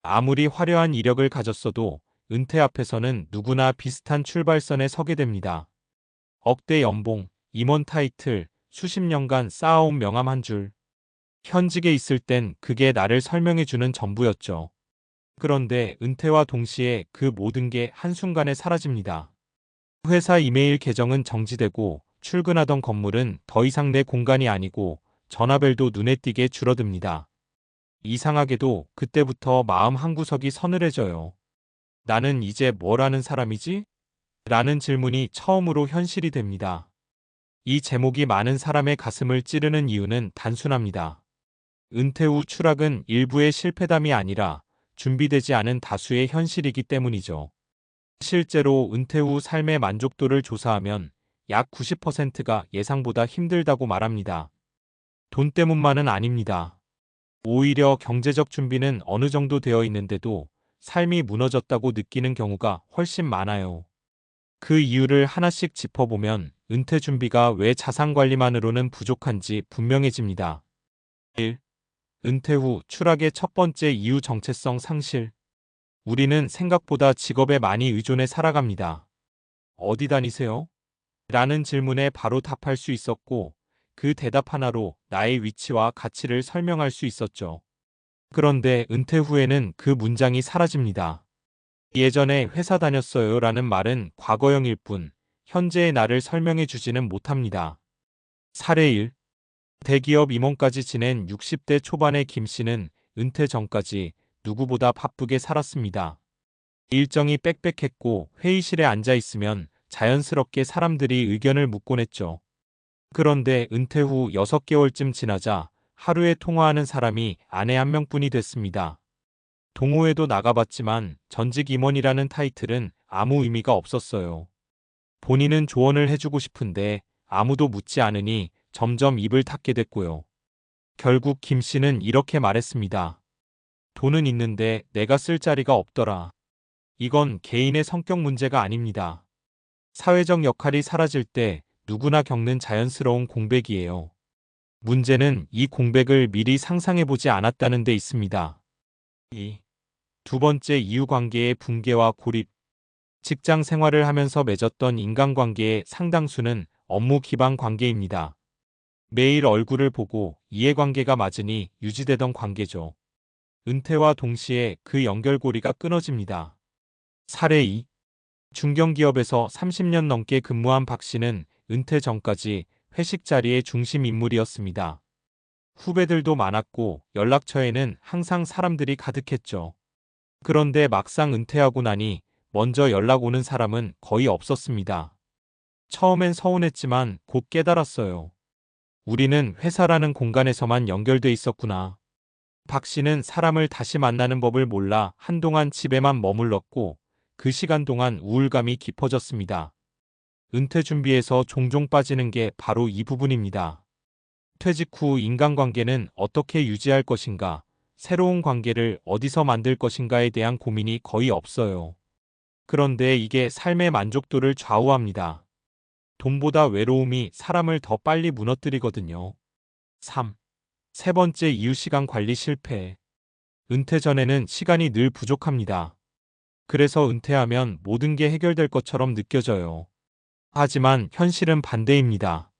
아무리 화려한 이력을 가졌어도 은퇴 앞에서는 누구나 비슷한 출발선에 서게 됩니다. 억대 연봉, 임원 타이틀, 수십 년간 쌓아온 명함 한 줄. 현직에 있을 땐 그게 나를 설명해주는 전부였죠. 그런데 은퇴와 동시에 그 모든 게 한순간에 사라집니다. 회사 이메일 계정은 정지되고 출근하던 건물은 더 이상 내 공간이 아니고 전화벨도 눈에 띄게 줄어듭니다. 이상하게도 그때부터 마음 한구석이 서늘해져요. 나는 이제 뭘 하는 사람이지? 라는 질문이 처음으로 현실이 됩니다. 이 제목이 많은 사람의 가슴을 찌르는 이유는 단순합니다. 은퇴 후 추락은 일부의 실패담이 아니라 준비되지 않은 다수의 현실이기 때문이죠. 실제로 은퇴 후 삶의 만족도를 조사하면 약 90%가 예상보다 힘들다고 말합니다. 돈 때문만은 아닙니다. 오히려 경제적 준비는 어느 정도 되어 있는데도 삶이 무너졌다고 느끼는 경우가 훨씬 많아요. 그 이유를 하나씩 짚어보면 은퇴 준비가 왜 자산 관리만으로는 부족한지 분명해집니다. 1. 은퇴 후 추락의 첫 번째 이유 정체성 상실. 우리는 생각보다 직업에 많이 의존해 살아갑니다. 어디 다니세요? 라는 질문에 바로 답할 수 있었고, 그 대답 하나로 나의 위치와 가치를 설명할 수 있었죠. 그런데 은퇴 후에는 그 문장이 사라집니다. 예전에 회사 다녔어요 라는 말은 과거형일 뿐, 현재의 나를 설명해 주지는 못합니다. 사례 1. 대기업 임원까지 지낸 60대 초반의 김 씨는 은퇴 전까지 누구보다 바쁘게 살았습니다. 일정이 빽빽했고 회의실에 앉아 있으면 자연스럽게 사람들이 의견을 묻곤 했죠. 그런데 은퇴 후 6개월쯤 지나자 하루에 통화하는 사람이 아내 한 명뿐이 됐습니다. 동호회도 나가봤지만 전직 임원이라는 타이틀은 아무 의미가 없었어요. 본인은 조언을 해주고 싶은데 아무도 묻지 않으니 점점 입을 닫게 됐고요. 결국 김 씨는 이렇게 말했습니다. 돈은 있는데 내가 쓸 자리가 없더라. 이건 개인의 성격 문제가 아닙니다. 사회적 역할이 사라질 때 누구나 겪는 자연스러운 공백이에요. 문제는 이 공백을 미리 상상해보지 않았다는 데 있습니다. 2. 두 번째 이유관계의 붕괴와 고립. 직장 생활을 하면서 맺었던 인간관계의 상당수는 업무 기반 관계입니다. 매일 얼굴을 보고 이해관계가 맞으니 유지되던 관계죠. 은퇴와 동시에 그 연결고리가 끊어집니다. 사례 2. 중견기업에서 30년 넘게 근무한 박 씨는 은퇴 전까지 회식 자리의 중심 인물이었습니다. 후배들도 많았고 연락처에는 항상 사람들이 가득했죠. 그런데 막상 은퇴하고 나니 먼저 연락 오는 사람은 거의 없었습니다. 처음엔 서운했지만 곧 깨달았어요. 우리는 회사라는 공간에서만 연결돼 있었구나. 박 씨는 사람을 다시 만나는 법을 몰라 한동안 집에만 머물렀고 그 시간 동안 우울감이 깊어졌습니다. 은퇴 준비에서 종종 빠지는 게 바로 이 부분입니다. 퇴직 후 인간관계는 어떻게 유지할 것인가, 새로운 관계를 어디서 만들 것인가에 대한 고민이 거의 없어요. 그런데 이게 삶의 만족도를 좌우합니다. 돈보다 외로움이 사람을 더 빨리 무너뜨리거든요. 3. 세 번째 이유 시간 관리 실패. 은퇴 전에는 시간이 늘 부족합니다. 그래서 은퇴하면 모든 게 해결될 것처럼 느껴져요. 하지만 현실은 반대입니다.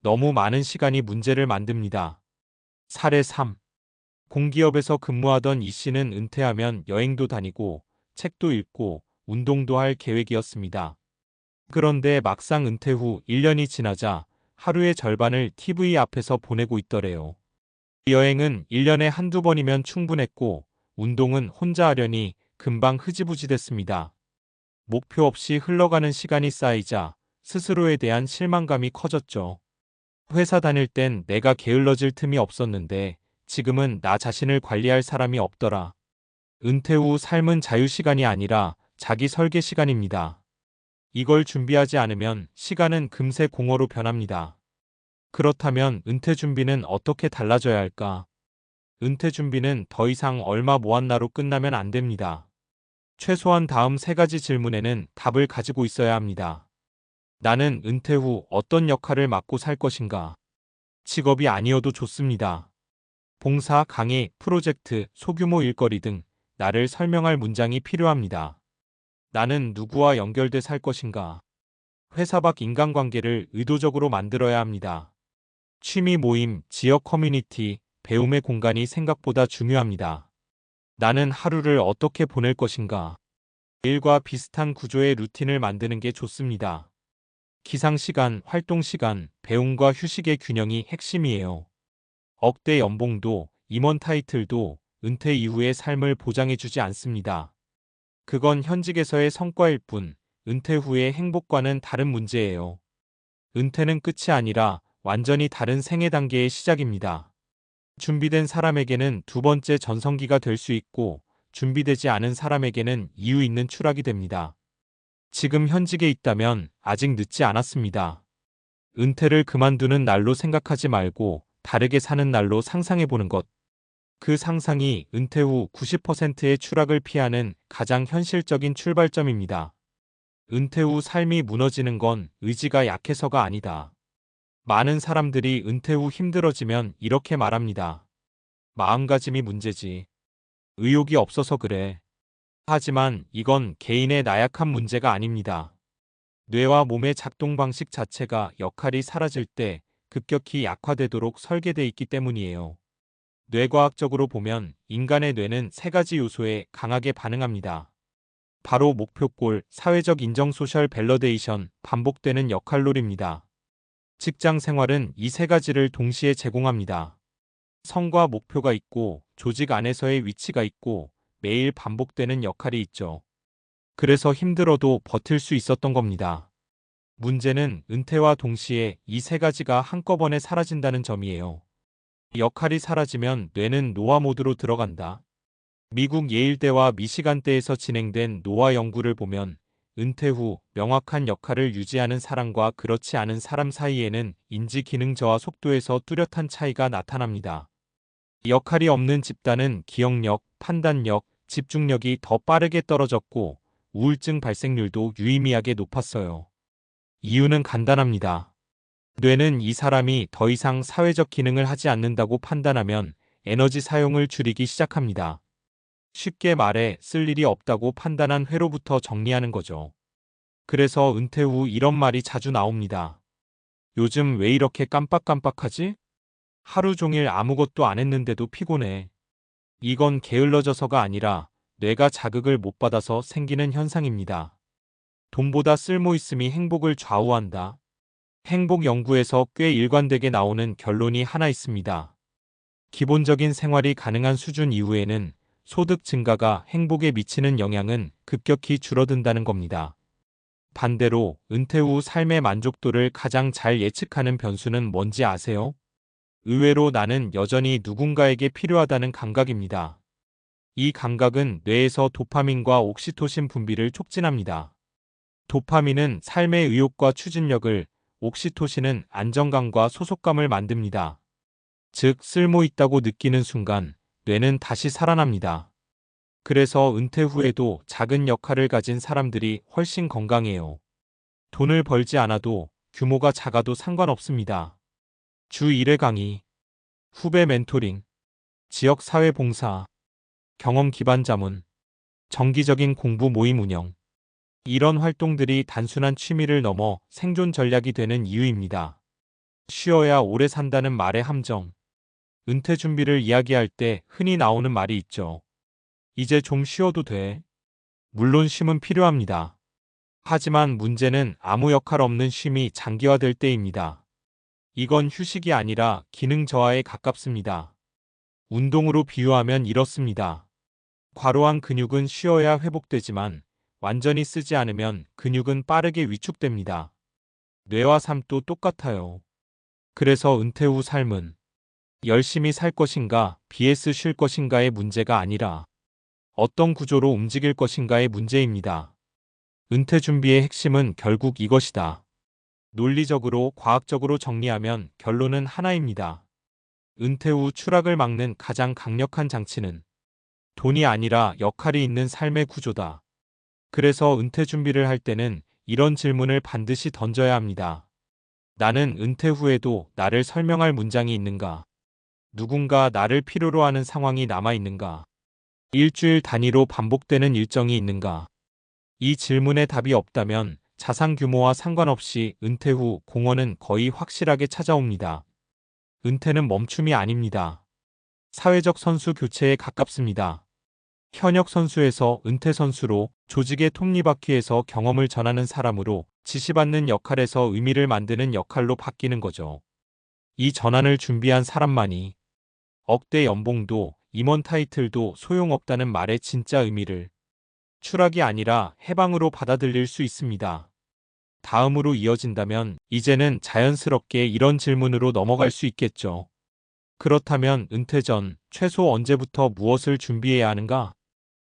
너무 많은 시간이 문제를 만듭니다. 사례 3. 공기업에서 근무하던 이 씨는 은퇴하면 여행도 다니고 책도 읽고 운동도 할 계획이었습니다. 그런데 막상 은퇴 후 1년이 지나자 하루의 절반을 TV 앞에서 보내고 있더래요. 여행은 1년에 한두 번이면 충분했고 운동은 혼자 하려니 금방 흐지부지 됐습니다. 목표 없이 흘러가는 시간이 쌓이자 스스로에 대한 실망감이 커졌죠. 회사 다닐 땐 내가 게을러질 틈이 없었는데 지금은 나 자신을 관리할 사람이 없더라. 은퇴 후 삶은 자유시간이 아니라 자기 설계 시간입니다. 이걸 준비하지 않으면 시간은 금세 공허로 변합니다. 그렇다면 은퇴 준비는 어떻게 달라져야 할까? 은퇴 준비는 더 이상 얼마 모았나로 끝나면 안 됩니다. 최소한 다음 3가지 질문에는 답을 가지고 있어야 합니다. 나는 은퇴 후 어떤 역할을 맡고 살 것인가? 직업이 아니어도 좋습니다. 봉사, 강의, 프로젝트, 소규모 일거리 등 나를 설명할 문장이 필요합니다. 나는 누구와 연결돼 살 것인가? 회사 밖 인간관계를 의도적으로 만들어야 합니다. 취미 모임, 지역 커뮤니티, 배움의 공간이 생각보다 중요합니다. 나는 하루를 어떻게 보낼 것인가? 일과 비슷한 구조의 루틴을 만드는 게 좋습니다. 기상시간, 활동시간, 배움과 휴식의 균형이 핵심이에요. 억대 연봉도, 임원 타이틀도 은퇴 이후의 삶을 보장해주지 않습니다. 그건 현직에서의 성과일 뿐, 은퇴 후의 행복과는 다른 문제예요. 은퇴는 끝이 아니라 완전히 다른 생애 단계의 시작입니다. 준비된 사람에게는 두 번째 전성기가 될 수 있고, 준비되지 않은 사람에게는 이유 있는 추락이 됩니다. 지금 현직에 있다면 아직 늦지 않았습니다. 은퇴를 그만두는 날로 생각하지 말고 다르게 사는 날로 상상해보는 것. 그 상상이 은퇴 후 90%의 추락을 피하는 가장 현실적인 출발점입니다. 은퇴 후 삶이 무너지는 건 의지가 약해서가 아니다. 많은 사람들이 은퇴 후 힘들어지면 이렇게 말합니다. 마음가짐이 문제지. 의욕이 없어서 그래. 하지만 이건 개인의 나약한 문제가 아닙니다. 뇌와 몸의 작동 방식 자체가 역할이 사라질 때 급격히 약화되도록 설계돼 있기 때문이에요. 뇌과학적으로 보면 인간의 뇌는 세 가지 요소에 강하게 반응합니다. 바로 목표골, 사회적 인정 소셜 밸러데이션, 반복되는 역할놀이입니다. 직장 생활은 이 세 가지를 동시에 제공합니다. 성과 목표가 있고 조직 안에서의 위치가 있고 매일 반복되는 역할이 있죠. 그래서 힘들어도 버틸 수 있었던 겁니다. 문제는 은퇴와 동시에 이 세 가지가 한꺼번에 사라진다는 점이에요. 역할이 사라지면 뇌는 노화 모드로 들어간다. 미국 예일대와 미시간대에서 진행된 노화 연구를 보면 은퇴 후 명확한 역할을 유지하는 사람과 그렇지 않은 사람 사이에는 인지 기능 저하 속도에서 뚜렷한 차이가 나타납니다. 역할이 없는 집단은 기억력, 판단력, 집중력이 더 빠르게 떨어졌고 우울증 발생률도 유의미하게 높았어요. 이유는 간단합니다. 뇌는 이 사람이 더 이상 사회적 기능을 하지 않는다고 판단하면 에너지 사용을 줄이기 시작합니다. 쉽게 말해 쓸 일이 없다고 판단한 회로부터 정리하는 거죠. 그래서 은퇴 후 이런 말이 자주 나옵니다. 요즘 왜 이렇게 깜빡깜빡하지? 하루 종일 아무것도 안 했는데도 피곤해. 이건 게을러져서가 아니라 뇌가 자극을 못 받아서 생기는 현상입니다. 돈보다 쓸모 있음이 행복을 좌우한다. 행복 연구에서 꽤 일관되게 나오는 결론이 하나 있습니다. 기본적인 생활이 가능한 수준 이후에는 소득 증가가 행복에 미치는 영향은 급격히 줄어든다는 겁니다. 반대로 은퇴 후 삶의 만족도를 가장 잘 예측하는 변수는 뭔지 아세요? 의외로 나는 여전히 누군가에게 필요하다는 감각입니다. 이 감각은 뇌에서 도파민과 옥시토신 분비를 촉진합니다. 도파민은 삶의 의욕과 추진력을, 옥시토신은 안정감과 소속감을 만듭니다. 즉, 쓸모 있다고 느끼는 순간 뇌는 다시 살아납니다. 그래서 은퇴 후에도 작은 역할을 가진 사람들이 훨씬 건강해요. 돈을 벌지 않아도 규모가 작아도 상관없습니다. 주 1회 강의, 후배 멘토링, 지역 사회 봉사, 경험 기반 자문, 정기적인 공부 모임 운영. 이런 활동들이 단순한 취미를 넘어 생존 전략이 되는 이유입니다. 쉬어야 오래 산다는 말의 함정. 은퇴 준비를 이야기할 때 흔히 나오는 말이 있죠. 이제 좀 쉬어도 돼. 물론 쉼은 필요합니다. 하지만 문제는 아무 역할 없는 쉼이 장기화될 때입니다. 이건 휴식이 아니라 기능 저하에 가깝습니다. 운동으로 비유하면 이렇습니다. 과로한 근육은 쉬어야 회복되지만 완전히 쓰지 않으면 근육은 빠르게 위축됩니다. 뇌와 삶도 똑같아요. 그래서 은퇴 후 삶은 열심히 살 것인가, vs 쉴 것인가의 문제가 아니라 어떤 구조로 움직일 것인가의 문제입니다. 은퇴 준비의 핵심은 결국 이것이다. 논리적으로, 과학적으로 정리하면 결론은 하나입니다. 은퇴 후 추락을 막는 가장 강력한 장치는 돈이 아니라 역할이 있는 삶의 구조다. 그래서 은퇴 준비를 할 때는 이런 질문을 반드시 던져야 합니다. 나는 은퇴 후에도 나를 설명할 문장이 있는가? 누군가 나를 필요로 하는 상황이 남아 있는가? 일주일 단위로 반복되는 일정이 있는가? 이 질문에 답이 없다면 자산 규모와 상관없이 은퇴 후 공허는 거의 확실하게 찾아옵니다. 은퇴는 멈춤이 아닙니다. 사회적 선수 교체에 가깝습니다. 현역 선수에서 은퇴 선수로, 조직의 톱니바퀴에서 경험을 전하는 사람으로, 지시받는 역할에서 의미를 만드는 역할로 바뀌는 거죠. 이 전환을 준비한 사람만이 억대 연봉도 임원 타이틀도 소용없다는 말의 진짜 의미를 추락이 아니라 해방으로 받아들일 수 있습니다. 다음으로 이어진다면 이제는 자연스럽게 이런 질문으로 넘어갈 수 있겠죠. 그렇다면 은퇴 전 최소 언제부터 무엇을 준비해야 하는가?